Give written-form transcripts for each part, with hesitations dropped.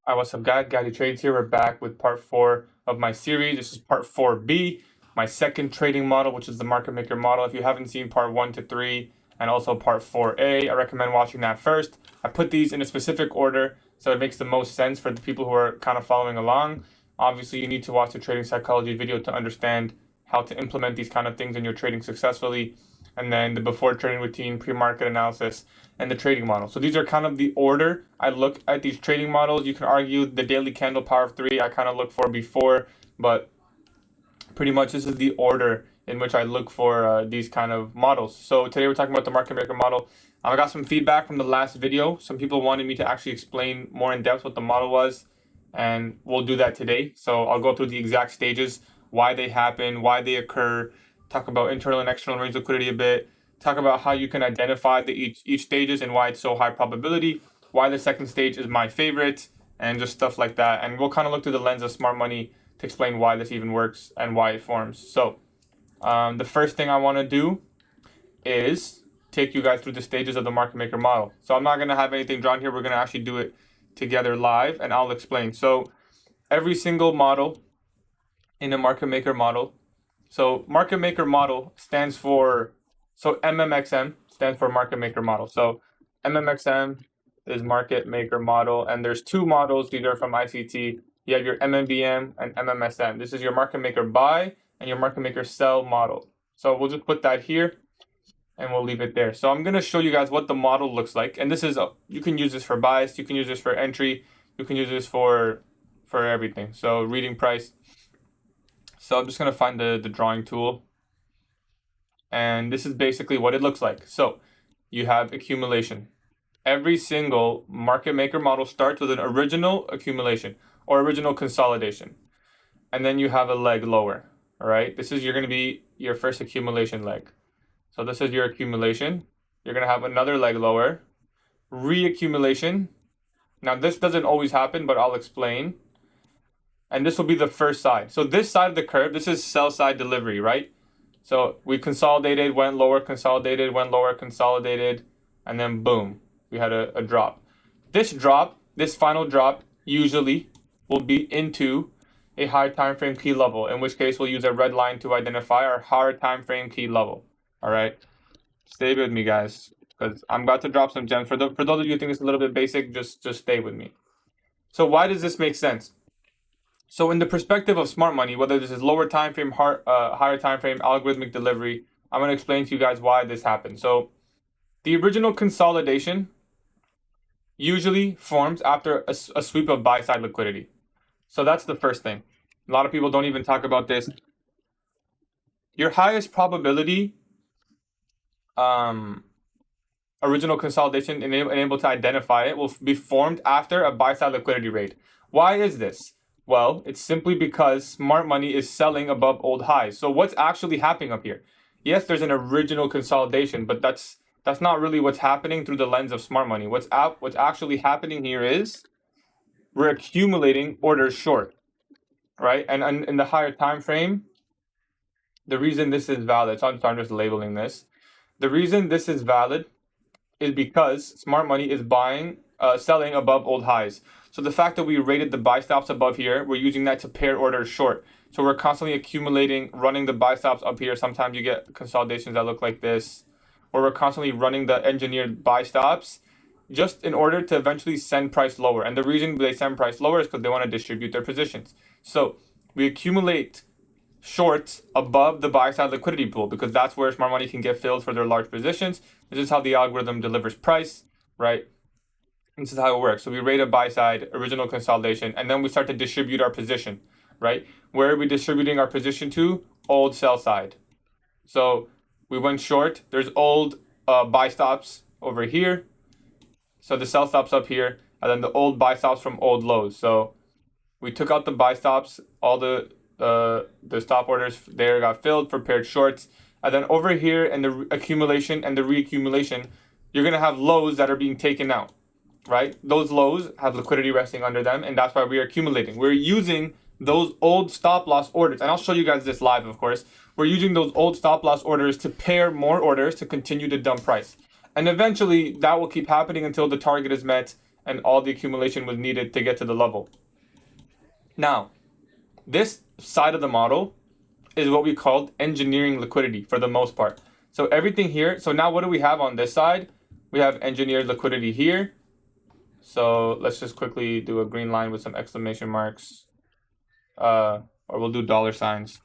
Hi, what's up, guys? GatieTrades here. We're back with part 4 of my series. This is part 4B, my second trading model, which is the market maker model. If you haven't seen part 1 to 3 and also part 4A, I recommend watching that first. I put these in a specific order so it makes the most sense for the people who are kind of following along. Obviously, you need to watch the trading psychology video to understand how to implement these kind of things in your trading successfully. And then the before trading routine, pre-market analysis, and the trading model. So these are kind of the order I look at these trading models. You can argue the daily candle power of 3 I kind of look for before, but pretty much this is the order in which I look for these kind of models. So today we're talking about the market maker model. I got some feedback from the last video. Some people wanted me to actually explain more in depth what the model was, and we'll do that today. So I'll go through the exact stages, why they happen, why they occur, talk about internal and external range liquidity a bit, talk about how you can identify each stages and why it's so high probability, why the second stage is my favorite, and just stuff like that. And we'll kind of look through the lens of smart money to explain why this even works and why it forms. So the first thing I want to do is take you guys through the stages of the market maker model. So I'm not going to have anything drawn here. We're going to actually do it together live, and I'll explain. So every single model in a market maker model, so market maker model stands for, so MMXM stands for market maker model. So MMXM is market maker model, and there's two models. These are from ICT. You have your MMBM and MMSM. This is your market maker buy and your market maker sell model. So we'll just put that here and we'll leave it there. So I'm going to show you guys what the model looks like. And this is, you can use this for bias, you can use this for entry, you can use this for everything. So reading price. So I'm just going to find the drawing tool. And this is basically what it looks like. So you have accumulation. Every single market maker model starts with an original accumulation or original consolidation. And then you have a leg lower. All right. This is, you're going to be your first accumulation leg. So this is your accumulation. You're going to have another leg lower, reaccumulation. Now this doesn't always happen, but I'll explain. And this will be the first side. So this side of the curve, this is sell side delivery, right? So we consolidated, went lower, consolidated, went lower, consolidated, and then boom, we had a drop. This drop, this final drop, usually will be into a higher time frame key level, in which case we'll use a red line to identify our higher time frame key level. All right, stay with me, guys, because I'm about to drop some gems. For those of you who think it's a little bit basic, just stay with me. So why does this make sense? So in the perspective of smart money, whether this is lower time frame, higher time frame, algorithmic delivery, I'm going to explain to you guys why this happens. So the original consolidation usually forms after a sweep of buy side liquidity. So that's the first thing. A lot of people don't even talk about this. Your highest probability original consolidation and able to identify it will be formed after a buy side liquidity raid. Why is this? Well, it's simply because smart money is selling above old highs. So what's actually happening up here? Yes, there's an original consolidation, but that's not really what's happening through the lens of smart money. What's actually happening here is we're accumulating orders short, right? And in the higher time frame, the reason this is valid, so I'm just labeling this. The reason this is valid is because smart money is selling above old highs. So the fact that we rated the buy stops above here, we're using that to pair orders short. So we're constantly accumulating, running the buy stops up here. Sometimes you get consolidations that look like this, or we're constantly running the engineered buy stops just in order to eventually send price lower. And the reason they send price lower is because they want to distribute their positions. So we accumulate shorts above the buy side liquidity pool because that's where smart money can get filled for their large positions. This is how the algorithm delivers price, right? This is how it works. So we rate a buy side, original consolidation, and then we start to distribute our position, right? Where are we distributing our position to? Old sell side. So we went short. There's old buy stops over here. So the sell stops up here, and then the old buy stops from old lows. So we took out the buy stops, all the stop orders there got filled for paired shorts. And then over here in the accumulation and the reaccumulation, you're going to have lows that are being taken out, right? Those lows have liquidity resting under them, and that's why we are accumulating. We're using those old stop loss orders, and I'll show you guys this live, of course. We're using those old stop loss orders to pair more orders to continue to dump price. And eventually, that will keep happening until the target is met, and all the accumulation was needed to get to the level. Now, this side of the model is what we called engineering liquidity for the most part. So everything here, so now what do we have on this side? We have engineered liquidity here. So let's just quickly do a green line with some exclamation marks, or we'll do dollar signs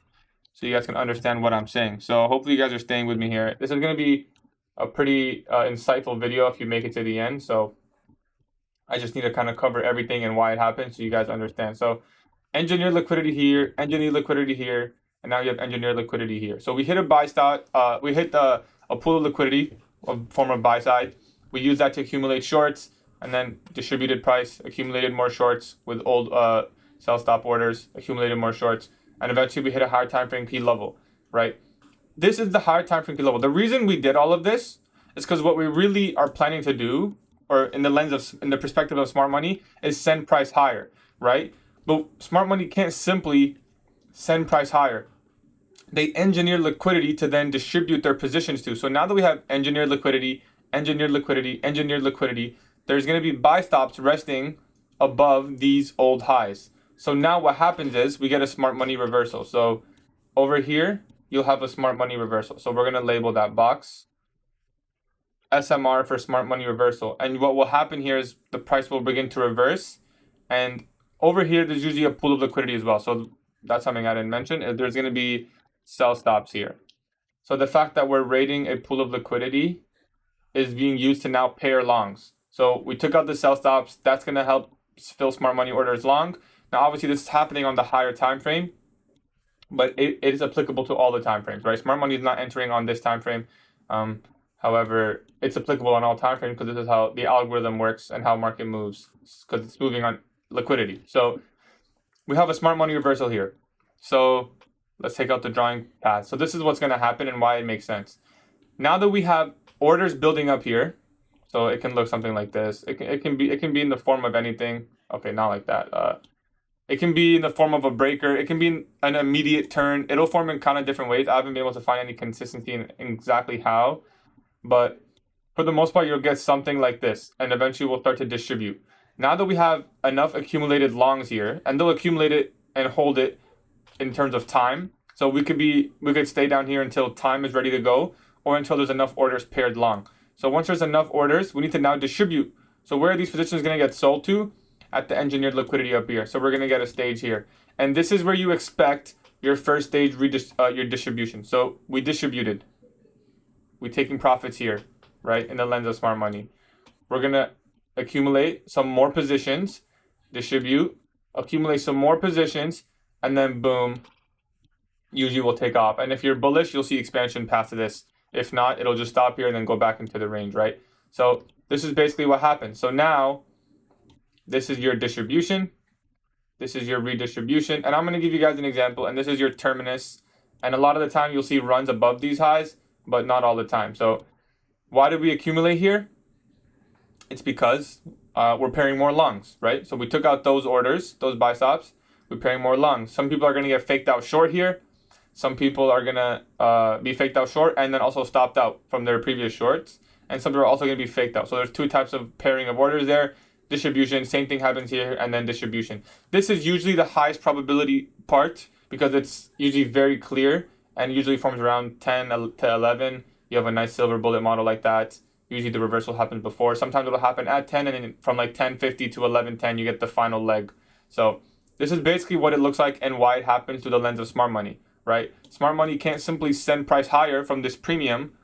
so you guys can understand what I'm saying. So hopefully you guys are staying with me here. This is going to be a pretty insightful video if you make it to the end. So I just need to kind of cover everything and why it happened so you guys understand. So engineered liquidity here, engineered liquidity here, and now you have engineered liquidity here. So we hit a buy stop, we hit a pool of liquidity, a form of buy side. We use that to accumulate shorts, and then distributed price, accumulated more shorts with old sell stop orders, accumulated more shorts, and eventually we hit a higher time frame P level, right? This is the higher time frame P level. The reason we did all of this is because what we really are planning to do, or in the perspective of smart money, is send price higher, right? But smart money can't simply send price higher. They engineer liquidity to then distribute their positions to. So now that we have engineered liquidity, engineered liquidity, engineered liquidity, there's going to be buy stops resting above these old highs. So now what happens is we get a smart money reversal. So over here, you'll have a smart money reversal. So we're going to label that box SMR for smart money reversal. And what will happen here is the price will begin to reverse. And over here, there's usually a pool of liquidity as well. So that's something I didn't mention. There's going to be sell stops here. So the fact that we're rating a pool of liquidity is being used to now pair longs. So we took out the sell stops. That's going to help fill smart money orders long. Now, obviously, this is happening on the higher time frame, but it is applicable to all the time frames, right? Smart money is not entering on this time frame. However, it's applicable on all time frames because this is how the algorithm works and how market moves, because it's moving on liquidity. So we have a smart money reversal here. So let's take out the drawing pad. So this is what's going to happen and why it makes sense. Now that we have orders building up here, so it can look something like this. It can be in the form of anything. Okay, not like that. It can be in the form of a breaker. It can be an immediate turn. It'll form in kind of different ways. I haven't been able to find any consistency in exactly how, but for the most part, you'll get something like this, and eventually we'll start to distribute. Now that we have enough accumulated longs here, and they'll accumulate it and hold it in terms of time. So we could stay down here until time is ready to go, or until there's enough orders paired long. So once there's enough orders, we need to now distribute. So where are these positions going to get sold to? At the engineered liquidity up here. So we're going to get a stage here. And this is where you expect your first stage your distribution. So we distributed. We're taking profits here, right? In the lens of smart money. We're going to accumulate some more positions, distribute, accumulate some more positions, and then boom, usually will take off. And if you're bullish, you'll see expansion past this. If not, it'll just stop here and then go back into the range, right? So this is basically what happens. So now, this is your distribution. This is your redistribution. And I'm going to give you guys an example. And this is your terminus. And a lot of the time, you'll see runs above these highs, but not all the time. So why did we accumulate here? It's because we're pairing more longs, right? So we took out those orders, those buy stops. We're pairing more longs. Some people are going to get faked out short here. Some people are going to be faked out short and then also stopped out from their previous shorts. And some people are also going to be faked out. So there's two types of pairing of orders there. Distribution, same thing happens here, and then distribution. This is usually the highest probability part because it's usually very clear and usually forms around 10 to 11. You have a nice silver bullet model like that. Usually the reversal happens before. Sometimes it'll happen at 10, and then from like 10.50 to 11.10, you get the final leg. So this is basically what it looks like and why it happens through the lens of smart money, right? Smart money can't simply send price higher from this premium.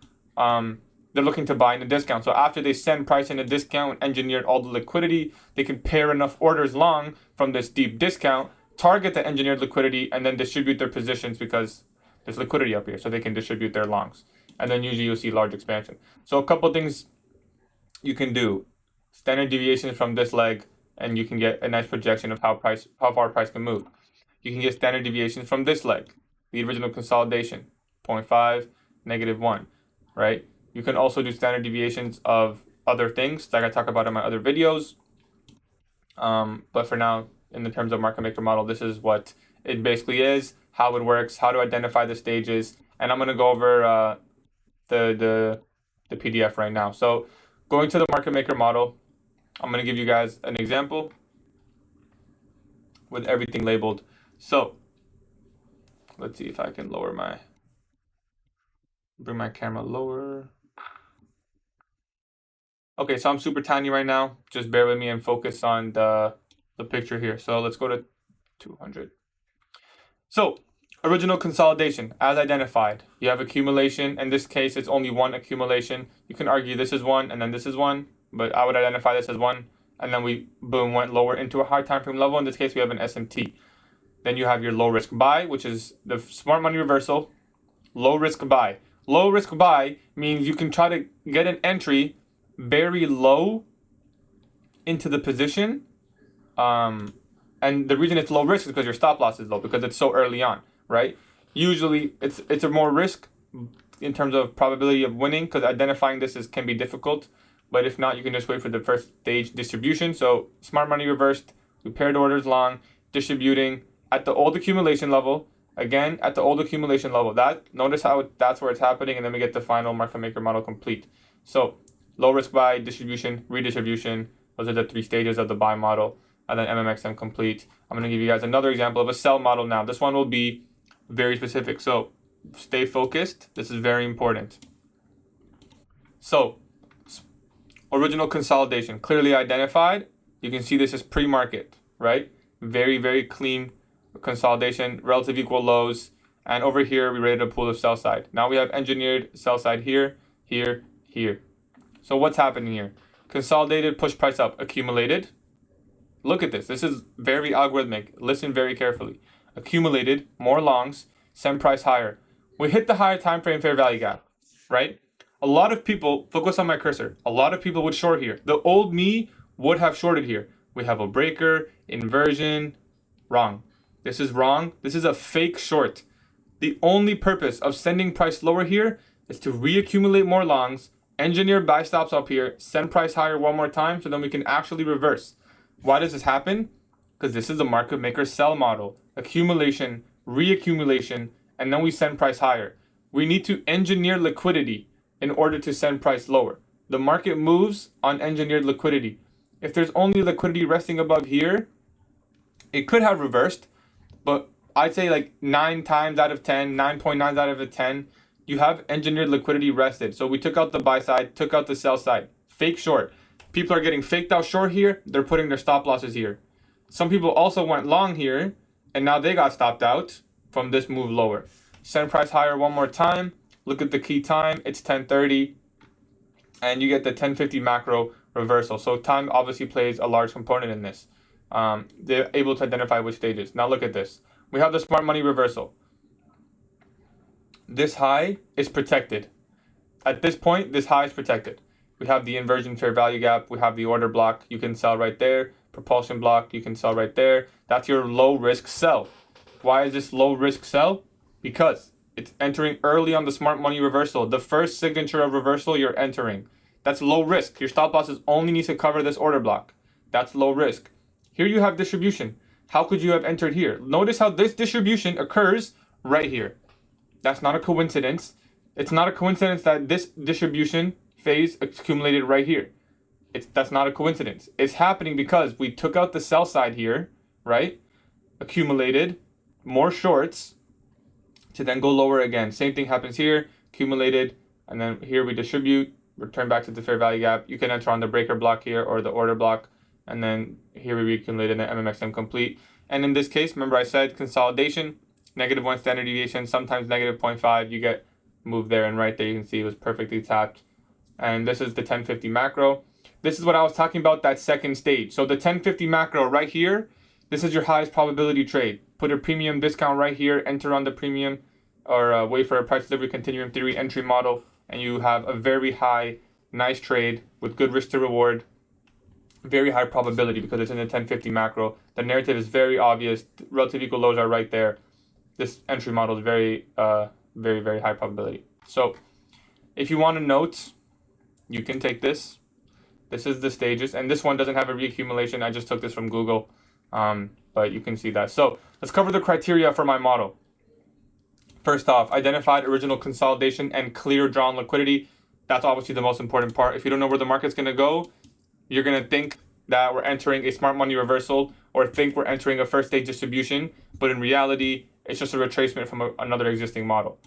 They're looking to buy in a discount. So after they send price in a discount, engineered all the liquidity, they can pair enough orders long from this deep discount, target the engineered liquidity, and then distribute their positions because there's liquidity up here. So they can distribute their longs. And then usually you'll see large expansion. So a couple things you can do. Standard deviations from this leg, and you can get a nice projection of how far price can move. You can get standard deviations from this leg, the original consolidation, 0.5, -1, right? You can also do standard deviations of other things like I talk about in my other videos. But for now, in the terms of market maker model, this is what it basically is, how it works, how to identify the stages. And I'm going to go over the PDF right now. So going to the market maker model, I'm going to give you guys an example with everything labeled. So let's see if I can bring my camera lower. Okay, so I'm super tiny right now. Just bear with me and focus on the picture here. So let's go to 200. So original consolidation, as identified. You have accumulation. In this case, it's only one accumulation. You can argue this is one and then this is one, but I would identify this as one. And then we, boom, went lower into a high time frame level. In this case, we have an SMT. Then you have your low risk buy, which is the smart money reversal. Low risk buy. Low risk buy means you can try to get an entry very low into the position. And the reason it's low risk is because your stop loss is low, because it's so early on, right? Usually it's a more risk in terms of probability of winning, because identifying this can be difficult. But if not, you can just wait for the first stage distribution. So smart money reversed, we paired orders long, distributing at the old accumulation level. Again, at the old accumulation level. Notice how that's where it's happening, and then we get the final market maker model complete. So low risk buy, distribution, redistribution. Those are the three stages of the buy model. And then MMXM complete. I'm going to give you guys another example of a sell model now. This one will be very specific. So stay focused. This is very important. So original consolidation, clearly identified. You can see this is pre-market, right? Very, very clean consolidation, relative equal lows. And over here, we rated a pool of sell side. Now we have engineered sell side here, here, here. So what's happening here? Consolidated, push price up, accumulated. Look at this. This is very algorithmic. Listen very carefully. Accumulated, more longs, send price higher. We hit the higher time frame fair value gap, right? A lot of people, focus on my cursor, a lot of people would short here. The old me would have shorted here. We have a breaker, inversion, wrong. This is wrong. This is a fake short. The only purpose of sending price lower here is to reaccumulate more longs, engineer buy stops up here, send price higher one more time, so then we can actually reverse. Why does this happen? Because this is the market maker sell model. Accumulation, reaccumulation, and then we send price higher. We need to engineer liquidity in order to send price lower. The market moves on engineered liquidity. If there's only liquidity resting above here, it could have reversed, but I'd say like 9 times out of 10, 9.9 out of 10, you have engineered liquidity rested. So we took out the buy side, took out the sell side. Fake short. People are getting faked out short here. They're putting their stop losses here. Some people also went long here, and now they got stopped out from this move lower. Send price higher one more time. Look at the key time. It's 10:30, and you get the 10:50 macro reversal. So time obviously plays a large component in this. They're able to identify which stages. Now look at this. We have the smart money reversal. This high is protected. At this point, this high is protected. We have the inversion fair value gap. We have the order block. You can sell right there. Propulsion block. You can sell right there. That's your low risk sell. Why is this low risk sell? Because it's entering early on the smart money reversal. The first signature of reversal you're entering. That's low risk. Your stop losses only need to cover this order block. That's low risk. Here you have distribution. How could you have entered here? Notice how this distribution occurs right here. That's not a coincidence. It's not a coincidence that this distribution phase accumulated right here. That's not a coincidence. It's happening because we took out the sell side here, right? Accumulated more shorts to then go lower again. Same thing happens here, accumulated, and then here we distribute, return back to the fair value gap. You can enter on the breaker block here or the order block, and then here we reaccumulate and then MMXM complete. And in this case, remember I said consolidation, -1 standard deviation, sometimes -0.5, you get moved there, and right there you can see it was perfectly tapped. And this is the 1050 macro. This is what I was talking about, that second stage. So the 1050 macro right here, this is your highest probability trade. Put a premium discount right here, enter on the premium, or wait for a price delivery continuum theory entry model, and you have a very high, nice trade with good risk to reward. Very high probability because it's in the 1050 macro. The narrative is very obvious. Relative equal lows are right there. This entry model is very, very high probability. So if you want to note, you can take this. This is the stages, and this one doesn't have a reaccumulation. I just took this from Google, but you can see that. So let's cover the criteria for my model. First off, identified original consolidation and clear drawn liquidity. That's obviously the most important part. If you don't know where the market's going to go, you're going to think that we're entering a smart money reversal or think we're entering a first stage distribution, but in reality, it's just a retracement from another existing model.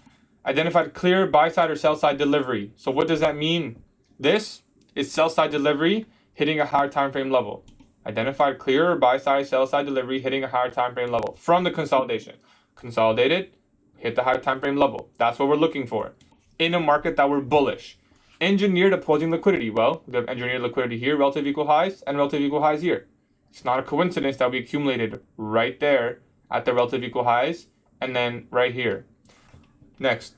Identified clear buy side or sell side delivery. So what does that mean? This is sell side delivery hitting a higher time frame level. Identified clear buy side, sell side delivery hitting a higher time frame level from the consolidation. Consolidated, hit the higher time frame level. That's what we're looking for in a market that we're bullish. Engineered opposing liquidity. Well, we have engineered liquidity here, relative equal highs, and relative equal highs here. It's not a coincidence that we accumulated right there at the relative equal highs and then right here. Next,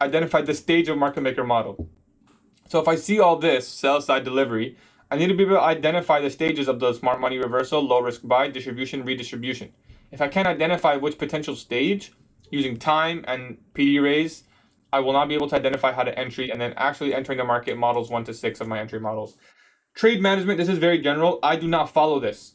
identify the stage of market maker model. So if I see all this sell side delivery, I need to be able to identify the stages of the smart money reversal, low risk buy, distribution, redistribution. If I can't identify which potential stage using time and PD raise, I will not be able to identify how to entry and then actually entering the market models 1 to 6 of my entry models. Trade management, this is very general. I do not follow this.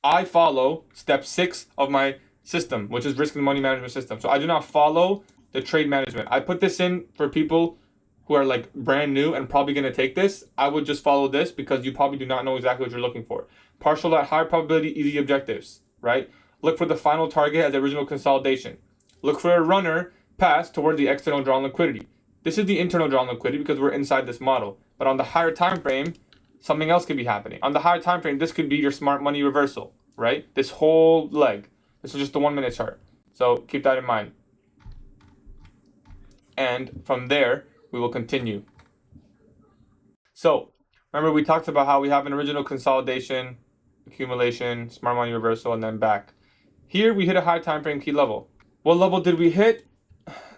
I follow step 6 of my system, which is risk and money management system. So I do not follow the trade management. I put this in for people who are like brand new and probably going to take this. I would just follow this because you probably do not know exactly what you're looking for. Partial at high probability, easy objectives, right? Look for the final target as the original consolidation. Look for a runner pass toward the external drawn liquidity. This is the internal drawn liquidity because we're inside this model. But on the higher time frame, something else could be happening. On the higher time frame, this could be your smart money reversal, right? This whole leg. This is just the 1 minute chart. So keep that in mind. And from there, we will continue. So remember we talked about how we have an original consolidation, accumulation, smart money reversal, and then back. Here we hit a high time frame key level. What level did we hit?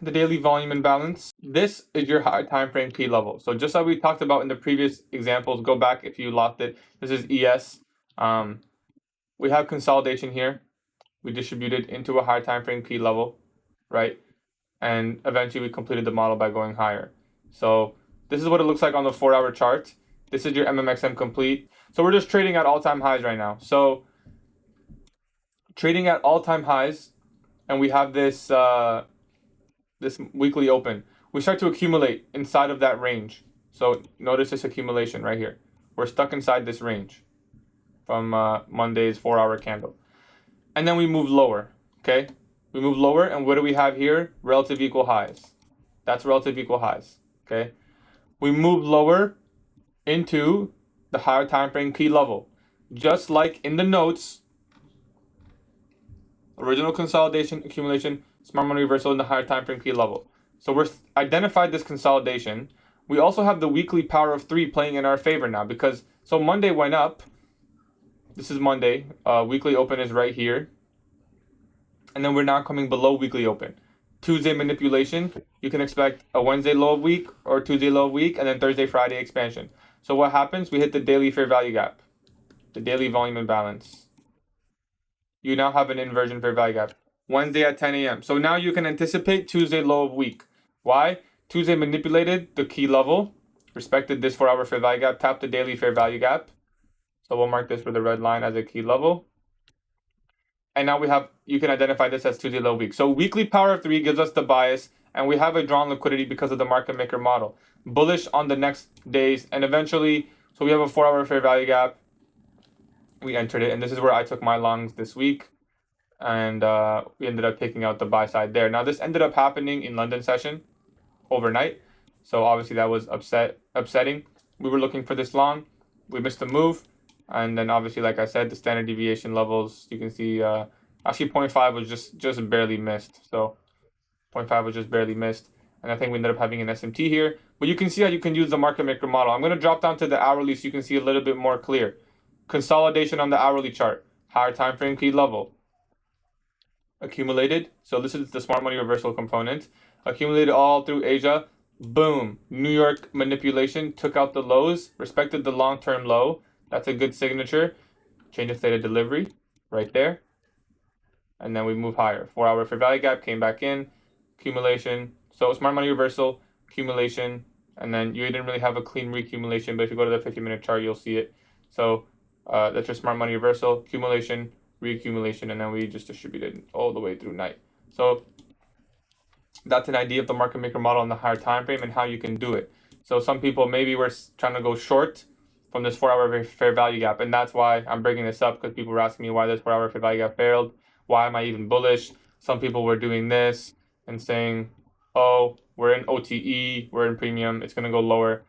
The daily volume imbalance. This is your high time frame key level. So just like we talked about in the previous examples, go back if you lost it. This is ES. We have consolidation here. We distributed into a high time frame key level, right? And eventually we completed the model by going higher. So this is what it looks like on the 4-hour chart. This is your MMXM complete. So we're just trading at all-time highs right now. So trading at all-time highs, and we have this this weekly open. We start to accumulate inside of that range. So notice this accumulation right here. We're stuck inside this range from Monday's 4-hour candle. And then we move lower, okay? We move lower, and what do we have here? Relative equal highs. That's relative equal highs, okay? We move lower into the higher time frame key level. Just like in the notes, original consolidation, accumulation, smart money reversal in the higher time frame key level. So we're identified this consolidation. We also have the weekly power of 3 playing in our favor now because so Monday went up. This is Monday. Weekly open is right here. And then we're now coming below weekly open. Tuesday manipulation, you can expect a Wednesday low of week or Tuesday low of week, and then Thursday, Friday expansion. So what happens? We hit the daily fair value gap, the daily volume imbalance. You now have an inversion fair value gap. Wednesday at 10 a.m. So now you can anticipate Tuesday low of week. Why? Tuesday manipulated the key level, respected this 4-hour fair value gap, tapped the daily fair value gap. So we'll mark this with a red line as a key level. And now we have, you can identify this as Tuesday low week. So weekly power of 3 gives us the bias, and we have a drawn liquidity because of the market maker model. Bullish on the next days, and eventually, so we have a 4-hour fair value gap. We entered it, and this is where I took my longs this week, and we ended up taking out the buy side there. Now this ended up happening in London session overnight, so obviously that was upsetting. We were looking for this long, we missed the move. And then obviously, like I said, the standard deviation levels, you can see actually 0.5 was just barely missed. So 0.5 was just barely missed. And I think we ended up having an SMT here. But you can see how you can use the market maker model. I'm going to drop down to the hourly so you can see a little bit more clear. Consolidation on the hourly chart. Higher time frame key level. Accumulated. So this is the smart money reversal component. Accumulated all through Asia. Boom. New York manipulation. Took out the lows. Respected the long-term low. That's a good signature. Change of state of delivery right there. And then we move higher. 4-hour fair value gap came back in. Accumulation. So smart money reversal, accumulation. And then you didn't really have a clean reaccumulation, but if you go to the 50-minute chart, you'll see it. So that's your smart money reversal, accumulation, reaccumulation, and then we just distributed all the way through night. So that's an idea of the market maker model on the higher time frame and how you can do it. So some people maybe were trying to go short from this 4-hour fair value gap. And that's why I'm bringing this up, because people were asking me why this 4-hour fair value gap failed. Why am I even bullish? Some people were doing this and saying, oh, we're in OTE, we're in premium, it's going to go lower.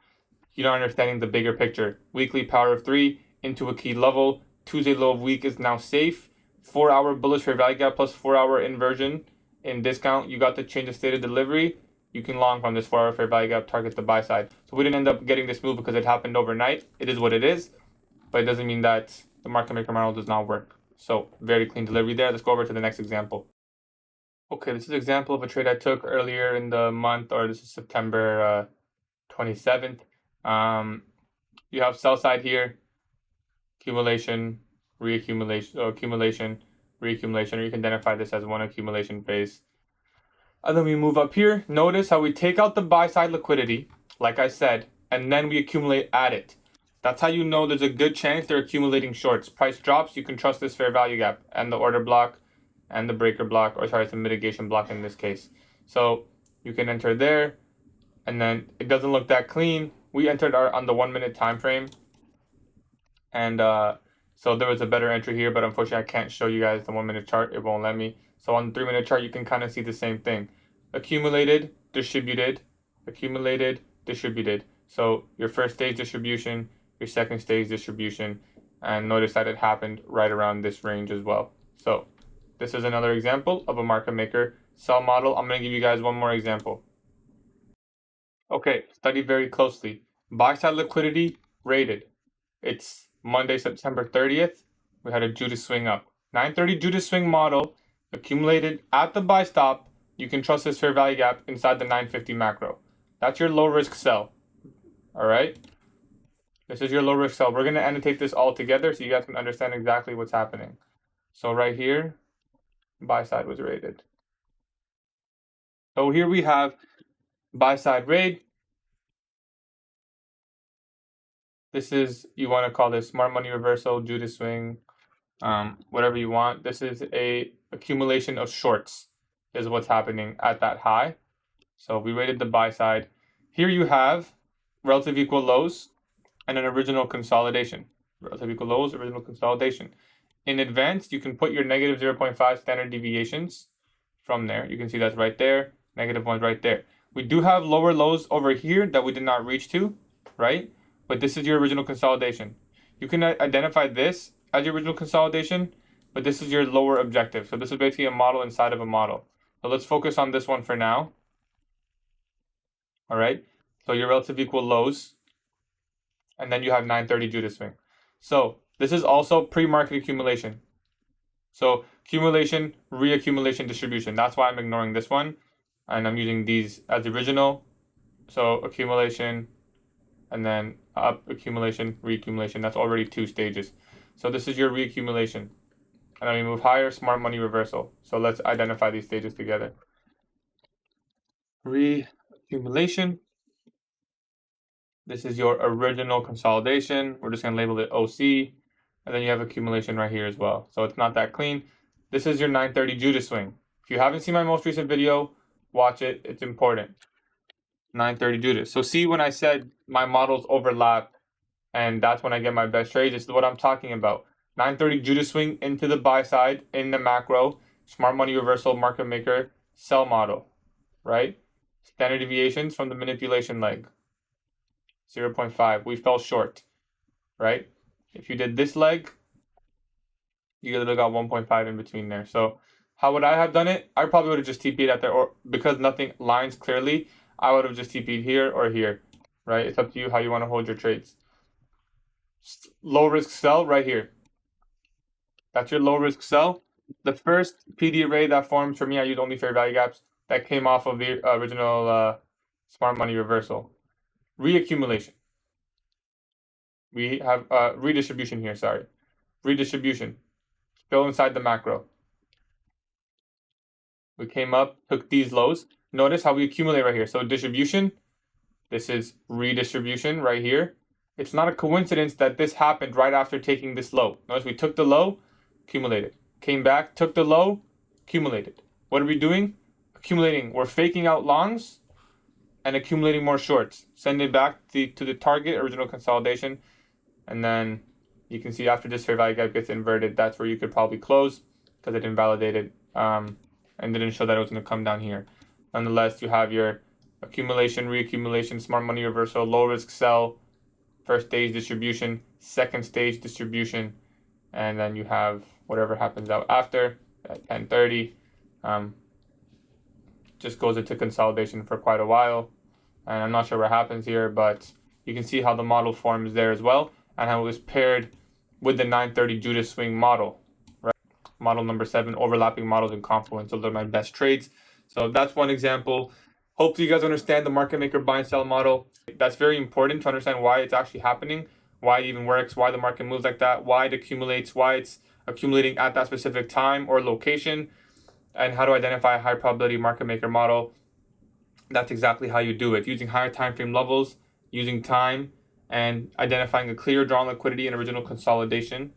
You're not understanding the bigger picture. Weekly power of 3 into a key level. Tuesday low of week is now safe. 4-hour bullish fair value gap plus 4-hour inversion in discount. You got the change of state of delivery. You can long from this 4-hour fair value gap, target the buy side. So we didn't end up getting this move because it happened overnight. It is what it is, but it doesn't mean that the market maker model does not work. So very clean delivery there. Let's go over to the next example. Okay, this is an example of a trade I took earlier in the month, or this is September 27th. You have sell side here, accumulation, reaccumulation, accumulation, reaccumulation, or you can identify this as one accumulation phase. And then we move up here. Notice how we take out the buy side liquidity, like I said, and then we accumulate at it. That's how you know there's a good chance they're accumulating shorts. Price drops, you can trust this fair value gap and the order block and the breaker block, or sorry, it's a mitigation block in this case. So you can enter there, and then it doesn't look that clean. We entered on the 1 minute time frame, and so there was a better entry here, but unfortunately I can't show you guys the 1 minute chart. It won't let me. So on the 3 minute chart, you can kind of see the same thing. Accumulated, distributed, accumulated, distributed. So your first stage distribution, your second stage distribution, and notice that it happened right around this range as well. So this is another example of a market maker sell model. I'm going to give you guys one more example. Okay, study very closely. Buy side liquidity rated. It's Monday, September 30th. We had a Judas swing up. 930 Judas swing model accumulated at the buy stop. You can trust this fair value gap inside the 950 macro. That's your low risk sell. All right. This is your low risk sell. We're going to annotate this all together so you guys can understand exactly what's happening. So right here, buy side was rated. So here we have buy side raid. This is, you want to call this smart money reversal, Judas swing, whatever you want. This is a accumulation of shorts is what's happening at that high. So we rated the buy side. Here you have relative equal lows and an original consolidation. Relative equal lows, original consolidation. In advanced, you can put your negative 0.5 standard deviations from there. You can see that's right there. Negative one's right there. We do have lower lows over here that we did not reach to, right? But this is your original consolidation. You can identify this as your original consolidation, but this is your lower objective. So this is basically a model inside of a model. So let's focus on this one for now. All right. So your relative equal lows, and then you have 930 Judas swing. So this is also pre-market accumulation. So accumulation, reaccumulation, distribution. That's why I'm ignoring this one, and I'm using these as the original. So accumulation, and then up, accumulation, reaccumulation. That's already 2 stages. So this is your reaccumulation. And then we move higher, smart money reversal. So let's identify these stages together. Reaccumulation. This is your original consolidation. We're just going to label it OC. And then you have accumulation right here as well. So it's not that clean. This is your 930 Judas swing. If you haven't seen my most recent video, watch it. It's important. 930 Judas. So see, when I said my models overlap and that's when I get my best trades, this is what I'm talking about. 930 Judas swing into the buy side in the macro, smart money reversal, market maker, sell model, right? Standard deviations from the manipulation leg, 0.5. We fell short, right? If you did this leg, you would have got 1.5 in between there. So how would I have done it? I probably would have just TP'd at there, or because nothing lines clearly, I would have just TP'd here or here, right? It's up to you how you want to hold your trades. Low risk sell right here. That's your low risk sell. The first PD array that forms for me, I use only fair value gaps that came off of the original smart money reversal. Reaccumulation. We have redistribution here, sorry. Redistribution. Still inside the macro. We came up, took these lows. Notice how we accumulate right here. So distribution, this is redistribution right here. It's not a coincidence that this happened right after taking this low. Notice we took the low, accumulated. Came back, took the low, accumulated. What are we doing? Accumulating. We're faking out longs and accumulating more shorts. Send it back to the target, original consolidation. and then you can see after this fair value gap gets inverted, that's where you could probably close because it invalidated and didn't show that it was going to come down here. Nonetheless, you have your accumulation, reaccumulation, smart money reversal, low risk sell, first stage distribution, second stage distribution, and then you have whatever happens out after at 10:30. Just goes into consolidation for quite a while, and I'm not sure what happens here, but you can see how the model forms there as well, and how it was paired with the 9:30 Judas swing model, right? Model number 7, overlapping models in confluence. Those are my best trades. So that's one example. Hopefully you guys understand the market maker buy and sell model. That's very important to understand why it's actually happening, why it even works, why the market moves like that, why it accumulates, why it's accumulating at that specific time or location, and how to identify a high probability market maker model. That's exactly how you do it, using higher time frame levels, using time, and identifying a clear drawn liquidity and original consolidation.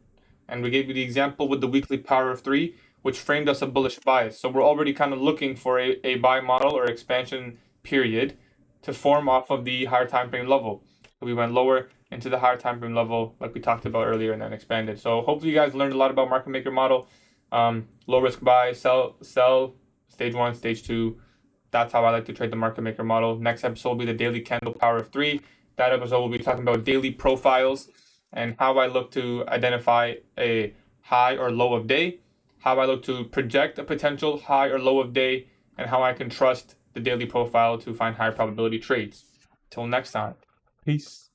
And we gave you the example with the weekly power of 3, which framed us a bullish bias. So we're already kind of looking for a buy model or expansion period to form off of the higher time frame level. So we went lower into the higher time frame level like we talked about earlier and then expanded. So hopefully you guys learned a lot about market maker model. Low risk buy, sell, stage 1, stage 2. That's how I like to trade the market maker model. Next episode will be the daily candle power of 3. That episode will be talking about daily profiles and how I look to identify a high or low of day, how I look to project a potential high or low of day, and how I can trust the daily profile to find high probability trades. Till next time, peace.